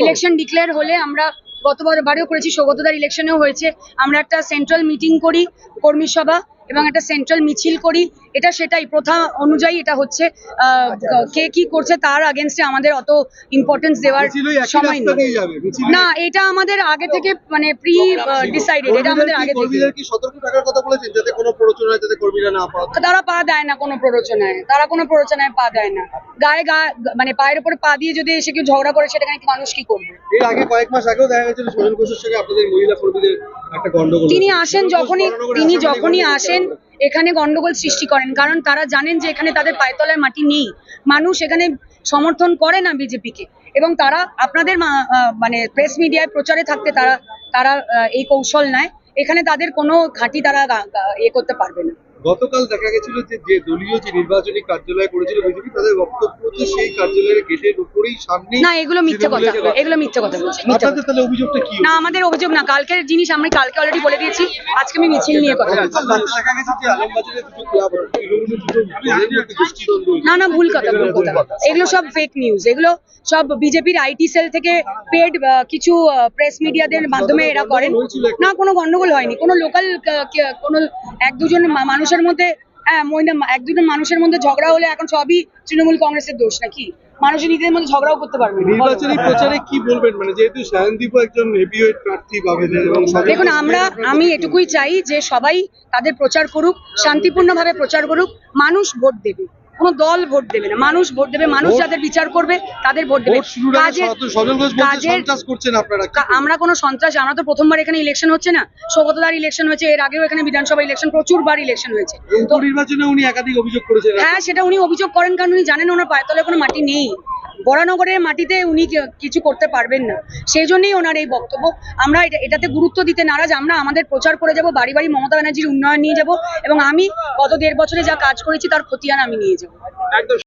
Election declare হলে আমরা গতবারও করেছি, সৌগতদার ইলেকশনেও হয়েছে, আমরা একটা সেন্ট্রাল মিটিং করি, কর্মী সভা এবং একটা সেন্ট্রাল মিছিল করি। এটা সেটাই প্রথা অনুযায়ী এটা হচ্ছে। কে কি করছে তার আগেনস্টে আমাদের অত ইম্পর্টেন্স দেওয়ার সময় নেই। না, এটা আমাদের আগে থেকে মানে প্রি ডিসাইডেড, এটা আমাদের আগে থেকে। সতর্ক থাকার কথা বলেছেন যাতে কোনো প্ররোচনায় যাতে কর্মীরা না পায়। তারা পা দেয় না কোনো প্ররোচনায়, তারা কোনো প্ররোচনায় পা দেয় না। গায়ে মানে পায়ের উপরে পা দিয়ে যদি এসে কেউ ঝগড়া করে সেটা মানুষ কি করবে? এর আগে কয়েক মাস আগেও দেখা গেছিল সোহেল ঘোষের সঙ্গে আপনাদের মহিলা কর্মীদের একটা গন্ডগোল। তিনি যখনই আসেন এখানে গন্ডগোল সৃষ্টি করেন, কারণ তারা জানেন যে এখানে তাদের পায়ের তলায় মাটি নেই। মানুষ এখানে সমর্থন করে না বিজেপিকে, এবং তারা আপনাদের মানে প্রেস মিডিয়ায় প্রচারে থাকতে তারা এই কৌশল নেয়। এখানে তাদের কোনো ঘাঁটি তারা করতে পারবে না। গতকাল দেখা গেছিল যে দলীয় যে নির্বাচনী কার্যালয় করেছিল বিজেপি, তাদের বক্তব্য যে সেই কার্যালয়ের গেটের উপরেই সামনে। না, এগুলো মিথ্যে কথা, এগুলো মিথ্যে কথা বলছে। আপনাদের তাহলে অভিযোগটা কি? না, আমাদের অভিযোগ না, কালকের জিনিস আমি কালকে অলরেডি বলে দিয়েছি। আজকে আমি মিছিল নিয়ে কথা বলছি। দেখা গেছে যে আলমবাজারে দুটো ক্লাব, না, ভুল কথা। এগুলো সব ফেক নিউজ, এগুলো সব বিজেপির আইটি সেল থেকে পেড কিছু প্রেস মিডিয়াদের মাধ্যমে এরা করেন। না, কোনো গন্ডগোল হয়নি। কোনো লোকাল কোনো এক দুজন মানুষের মধ্যে, এক দুজন মানুষের মধ্যে ঝগড়া হলে এখন সবই তৃণমূল কংগ্রেসের দোষ নাকি? মানুষের নিজেদের মধ্যে ঝগড়াও করতে পারবে না। নির্বাচনী প্রচারে কি বলবেন, মানে যেহেতু সায়নদীপও একজন হেভিওয়েট প্রার্থী পাবেন? দেখুন, আমি এটুকুই চাই যে সবাই তাদের প্রচার করুক, শান্তিপূর্ণভাবে প্রচার করুক। মানুষ ভোট দেবে, কোনো দল ভোট দেবে না, মানুষ ভোট দেবে। মানুষ যাদের বিচার করবে তাদের ভোট দেবে। আমরা কোনো সন্ত্রাস, আমরা তো প্রথমবার এখানে ইলেকশন হচ্ছে না, সৌগতদার ইলেকশন হয়েছে, এর আগেও এখানে বিধানসভা ইলেকশন প্রচুরবার ইলেকশন হয়েছে। তো নির্বাচনে উনি একাধিক অভিযোগ করেছেন। হ্যাঁ, সেটা উনি অভিযোগ করেন কারণ উনি জানেন ওনার পায়ের তলায় কোনো মাটি নেই। বরানগরের মাটিতে উনি কিছু করতে পারবেন না, সেই জন্যই ওনার এই বক্তব্য। আমরা এটাতে গুরুত্ব দিতে নারাজ। আমরা আমাদের প্রচার করে যাব, বাড়ি বাড়ি মমতা ব্যানার্জির উন্নয়ন নিয়ে যাব, এবং আমি গত 1.5 বছরে যা কাজ করেছি তার খতিয়ান আমি নিয়ে যাবো।